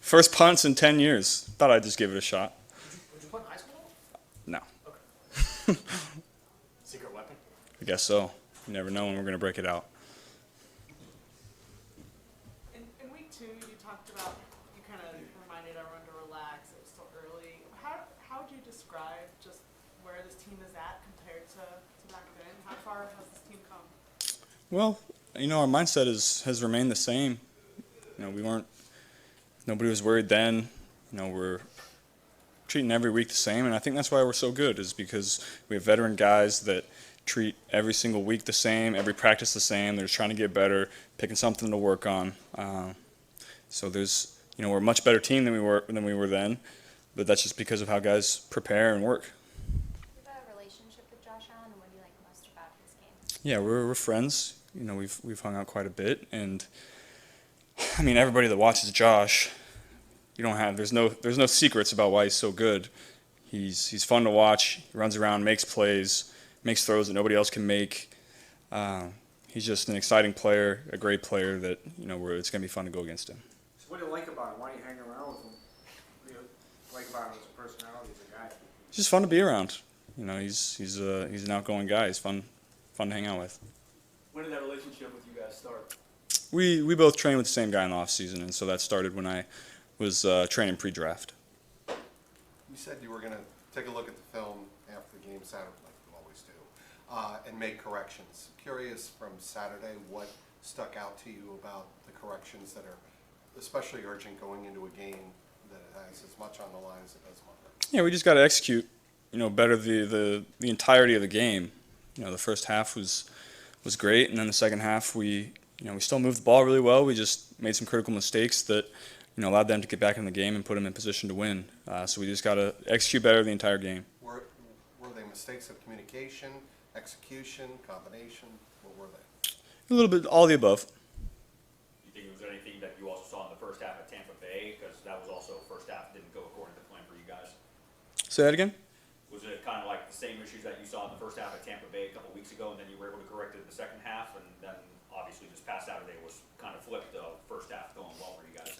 First punts in 10 years. Thought I'd just give it a shot. Would you punt in high school? No. Okay. Secret weapon? I guess so. You never know when we're going to break it out. In week 2, you talked about, you kind of reminded everyone to relax. It was still early. How would you describe just where this team is at compared to back then? How far has this team come? Well, our mindset has remained the same. Nobody was worried then. We're treating every week the same, and I think that's why we're so good, is because we have veteran guys that treat every single week the same, every practice the same. They're just trying to get better, picking something to work on. So we're a much better team than we were then, but that's just because of how guys prepare and work. You have a relationship with Josh Allen, and what do you like most about his game? Yeah, we're friends. We've hung out quite a bit, and I mean, everybody that watches Josh, there's no secrets about why he's so good. He's fun to watch. He runs around, makes plays, makes throws that nobody else can make. He's just an exciting player, a great player that it's going to be fun to go against him. So what do you like about him? Why do you hang around with him? What do you like about him as a personality, as a guy? It's just fun to be around. He's an outgoing guy. He's fun to hang out with. When did that relationship with you guys start? We both trained with the same guy in the off season, and so that started when I was training pre-draft. You said you were going to take a look at the film after the game Saturday, like you always do, and make corrections. Curious from Saturday, what stuck out to you about the corrections that are especially urgent going into a game that has as much on the line as it does Monday? Yeah, we just got to execute, better the entirety of the game. The first half was great, and then the second half we still moved the ball really well. We just made some critical mistakes that allowed them to get back in the game and put them in position to win. So we just got to execute better the entire game. Were they mistakes of communication, execution, combination? What were they? A little bit, all the above. You think it was anything that you also saw in the first half at Tampa Bay? Because that was also first half didn't go according to plan for you guys. Say that again? Was it kind of like the same issues that you saw in the first half at Tampa Bay a couple weeks ago, and then you were able to correct it in the second half, and then obviously this past Saturday was kind of flipped, first half going well for you guys?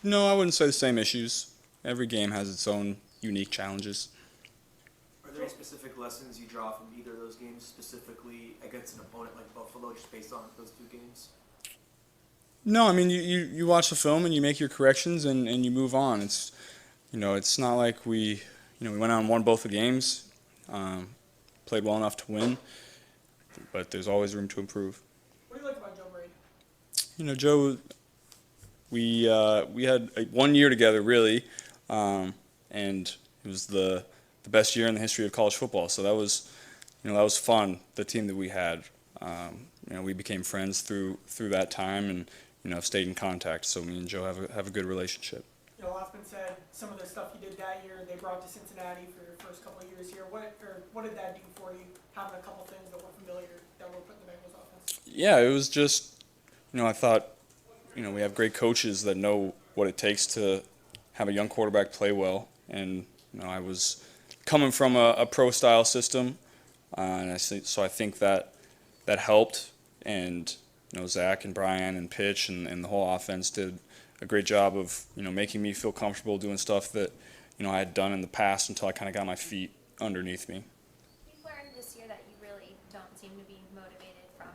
No, I wouldn't say the same issues. Every game has its own unique challenges. Are there any specific lessons you draw from either of those games, specifically against an opponent like Buffalo, just based on those two games? No, I mean you watch the film and you make your corrections and you move on. It's not like we went out and won both the games, played well enough to win, but there's always room to improve. What do you like about Joe Brady? Joe, we had 1 year together really, and it was the best year in the history of college football. So that was fun. The team that we had, we became friends through that time, and stayed in contact. So me and Joe have a good relationship. Lapham said some of the stuff you did that year they brought to Cincinnati for your first couple of years here. What did that do for you, having a couple things that were familiar that were put in the Bengals offense? Yeah, it was just, I thought, we have great coaches that know what it takes to have a young quarterback play well. And, I was coming from a pro-style system, and so I think that helped. And, Zach and Brian and Pitch and the whole offense did a great job of, making me feel comfortable doing stuff that, I had done in the past until I kind of got my feet underneath me. You've learned this year that you really don't seem to be motivated from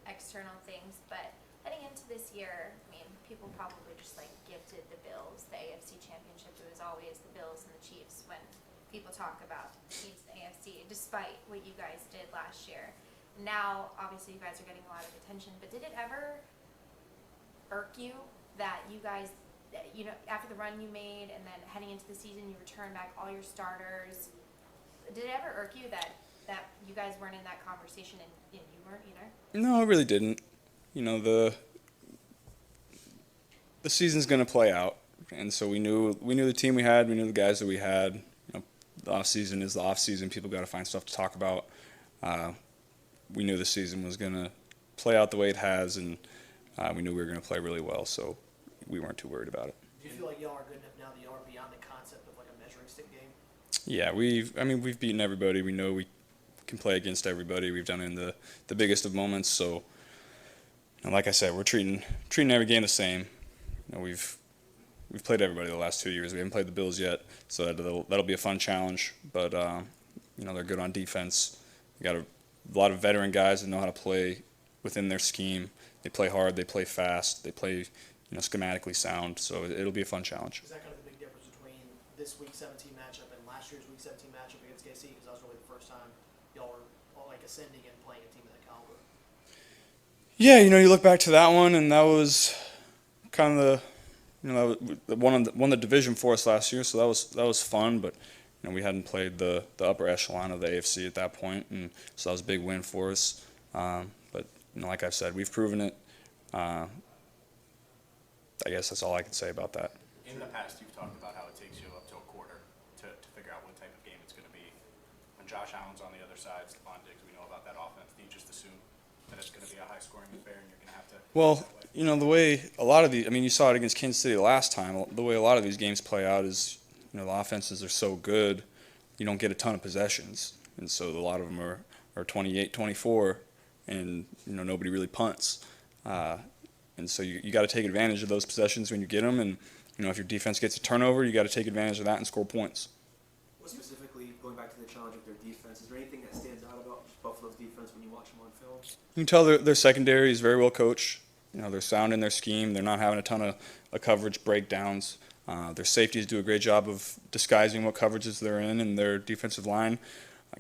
external things, but heading into this year, I mean, people probably just gifted the Bills the AFC Championship. It was always the Bills and the Chiefs when people talk about teams in the AFC, despite what you guys did last year. Now, obviously, you guys are getting a lot of attention, but did it ever irk you that you guys, after the run you made and then heading into the season, you returned back all your starters? Did it ever irk you that you guys weren't in that conversation and you weren't either? No, it really didn't. The season's going to play out, and so we knew the team we had, we knew the guys that we had. The off season is the off season. People got to find stuff to talk about. We knew the season was going to play out the way it has, and we knew we were going to play really well, so we weren't too worried about it. Do you feel like y'all are good enough now that y'all are beyond the concept of a measuring stick game? Yeah, we've beaten everybody. We know we can play against everybody. We've done it in the biggest of moments. So, like I said, we're treating every game the same. we've played everybody the last 2 years. We haven't played the Bills yet, so that'll be a fun challenge. But they're good on defense. We got a lot of veteran guys that know how to play within their scheme. They play hard. They play fast. They play schematically sound. So it'll be a fun challenge. Is that kind of the big difference between this Week 17 matchup and last year's Week 17 matchup against KC? Because that was really the first time y'all were all like ascending and playing a team of that caliber. Yeah, you look back to that one, and that was kind of that won the division for us last year. So that was fun, but we hadn't played the upper echelon of the AFC at that point, and so that was a big win for us. But like I've said, we've proven it. I guess that's all I can say about that. In the past, you've talked about how it takes you up to a quarter to figure out what type of game it's going to be. When Josh Allen's on the other side, Stephon Diggs, we know about that offense. Do you just assume that it's going to be a high-scoring affair and you're going to have to? Well, the way a lot of you saw it against Kansas City last time. The way a lot of these games play out is, the offenses are so good, you don't get a ton of possessions, and so a lot of them are 28-24, and nobody really punts. And so you got to take advantage of those possessions when you get them, and if your defense gets a turnover, you got to take advantage of that and score points. What specifically, going back to the challenge of their defense, is there anything that stands out about Buffalo's defense when you watch them on film? You can tell their secondary is very well coached. They're sound in their scheme. They're not having a ton of coverage breakdowns. Their safeties do a great job of disguising what coverages they're in, and their defensive line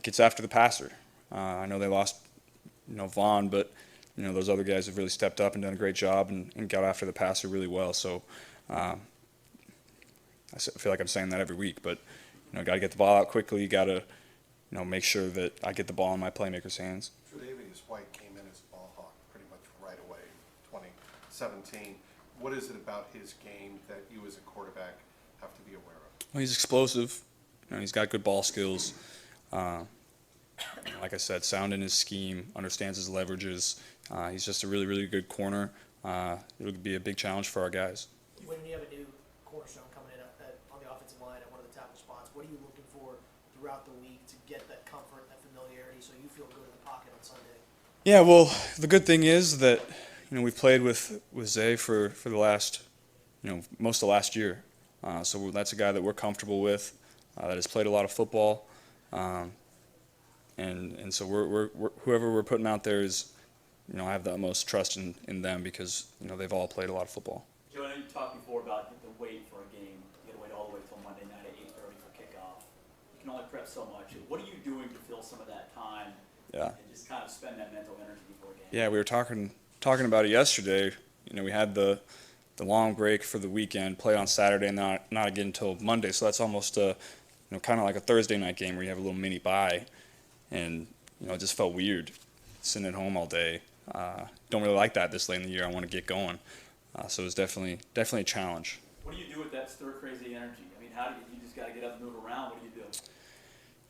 gets after the passer. I know they lost, Vaughn, but those other guys have really stepped up and done a great job and got after the passer really well. So I feel like I'm saying that every week, but got to get the ball out quickly. You got to make sure that I get the ball in my playmakers' hands. Tre'Davious White came in as a ball hawk pretty much right away, 2017. What is it about his game that you as a quarterback have to be aware of? Well, he's explosive. He's got good ball skills. Like I said, sound in his scheme, understands his leverages. He's just a really, really good corner. It'll be a big challenge for our guys. When you have a new cornerstone coming in on the offensive line at one of the tackle spots, what are you looking for throughout the week to get that comfort, that familiarity, so you feel good in the pocket on Sunday? Yeah, well, the good thing is that we've played with Zay for the last most of last year, so that's a guy that we're comfortable with, that has played a lot of football, and so we're whoever we're putting out there is I have the utmost trust in them because they've all played a lot of football. Joe, I know you talked before about the wait for a game. You got to wait all the way till Monday night at 8:30 for kickoff. You can only prep so much. What are you doing to fill some of that time? Yeah. And just kind of spend that mental energy before a game? Yeah, we were talking about it yesterday. We had the long break for the weekend, play on Saturday, and not again until Monday. So that's almost kind of like a Thursday night game where you have a little mini bye, and it just felt weird sitting at home all day. Don't really like that this late in the year. I want to get going. So it was definitely a challenge. What do you do with that stir crazy energy? I mean, how do you just got to get up and move around? What do you do?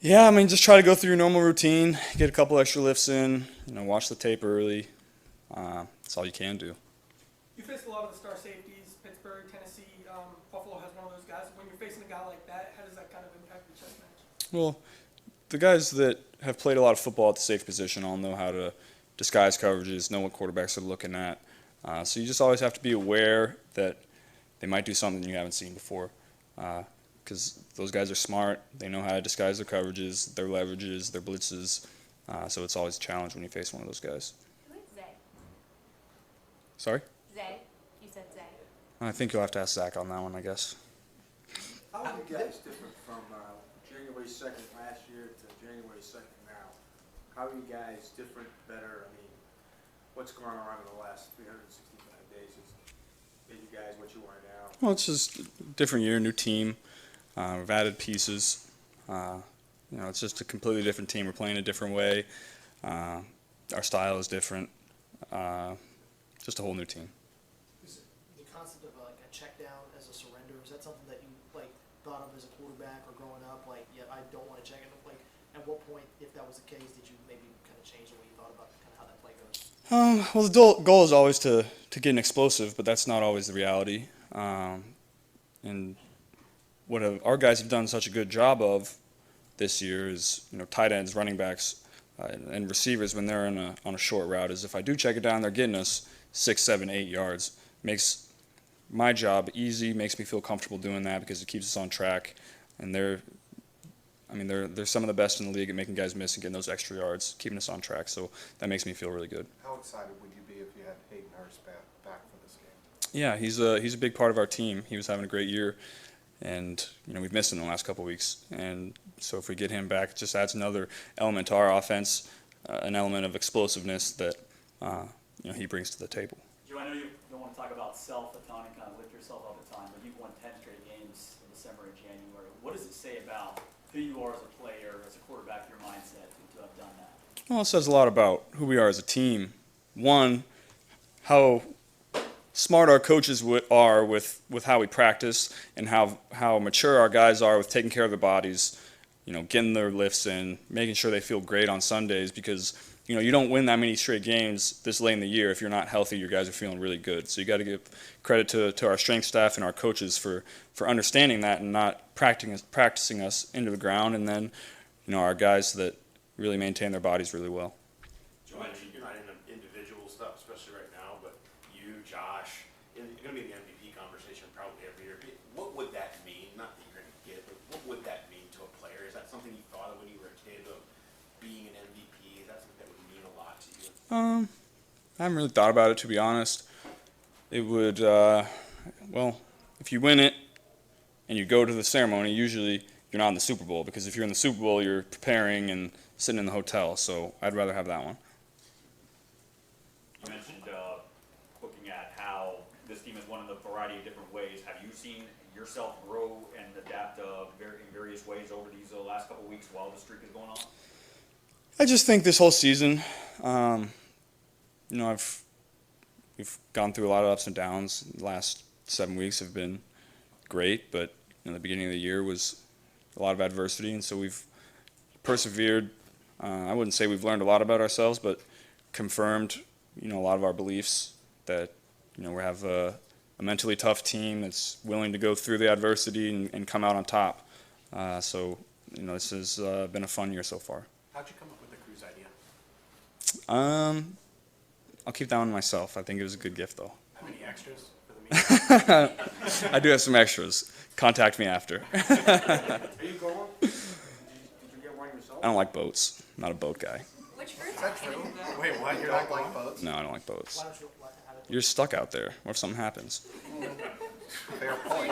Yeah, just try to go through your normal routine, get a couple extra lifts in, watch the tape early. That's all you can do. You faced a lot of the star safeties, Pittsburgh, Tennessee. Buffalo has one of those guys. When you're facing a guy like that, how does that kind of impact the chess match? Well, the guys that have played a lot of football at the safe position all know how to disguise coverages, know what quarterbacks are looking at. So you just always have to be aware that they might do something you haven't seen before. Because those guys are smart. They know how to disguise their coverages, their leverages, their blitzes. So it's always a challenge when you face one of those guys. Who is Zay? Sorry? Zay? You said Zay. I think you'll have to ask Zach on that one, I guess. How are you guys different from January 2nd last year to January 2nd now? How are you guys different, better? I mean, what's going on in the last 365 days? Is you guys what you are now? Well, it's just a different year, new team. We've added pieces. It's just a completely different team. We're playing a different way. Our style is different. Just a whole new team. Is the concept of like a check down as a surrender, is that something that you thought of as a quarterback or growing up? I don't want to check it. At what point, if that was the case, did you maybe kind of change the way you thought about kind of how that play goes? Well, the goal is always to get an explosive, but that's not always the reality. And what our guys have done such a good job of this year is, tight ends, running backs, and receivers when they're on a short route is if I do check it down, they're getting us 6, 7, 8 yards. Makes my job easy, makes me feel comfortable doing that because it keeps us on track. And they're some of the best in the league at making guys miss and getting those extra yards, keeping us on track. So that makes me feel really good. How excited would you be if you had Hayden Hurst back for this game? Yeah, he's a big part of our team. He was having a great year, and we've missed him the last couple of weeks. And so if we get him back, it just adds another element to our offense, an element of explosiveness that he brings to the table. Joe, I know you don't want to talk about self a ton and kind of lift yourself all the time, but you've won 10 straight games in December and January. What does it say about who you are as a player, as a quarterback, your mindset to have done that? Well, it says a lot about who we are as a team. One, how smart our coaches are with how we practice and how mature our guys are with taking care of their bodies, getting their lifts in, making sure they feel great on Sundays because, you don't win that many straight games this late in the year if you're not healthy. Your guys are feeling really good. So you got to give credit to our strength staff and our coaches for understanding that and not practicing us into the ground. And then, our guys that really maintain their bodies really well. Joe, you're not in the individual stuff, especially right now, but you, Josh, you're going to be in the MVP conversation probably every year. What would that mean? Not that you're going to get, but what would that mean to a player? Is that something you thought of when you were a kid of being an MVP? Is that something that would mean a lot to you? I haven't really thought about it, to be honest. It would, if you win it and you go to the ceremony, usually you're not in the Super Bowl because if you're in the Super Bowl, you're preparing and sitting in the hotel. So I'd rather have that one. You mentioned looking at how this team has won in a variety of different ways. Have you seen yourself grow and adapt in various ways over these last couple of weeks while the streak is going on? I just think this whole season, we've gone through a lot of ups and downs. The last 7 weeks have been great, but the beginning of the year was a lot of adversity, and so we've persevered. I wouldn't say we've learned a lot about ourselves, but confirmed, a lot of our beliefs that, we have a mentally tough team that's willing to go through the adversity and come out on top. This has been a fun year so far. How'd you come up with the cruise idea? I'll keep that one to myself. I think it was a good gift, though. Have any extras for the meeting? I do have some extras. Contact me after. Are you going? Did you get one yourself? I don't like boats. I'm not a boat guy. Which group? Is that true? Wait, what? You don't like boats? No, I don't like boats. Why don't you, how did You're stuck out there. What if something happens? Fair point.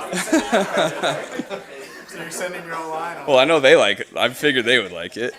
So you're sending your own line? Well, I know they like it. I figured they would like it.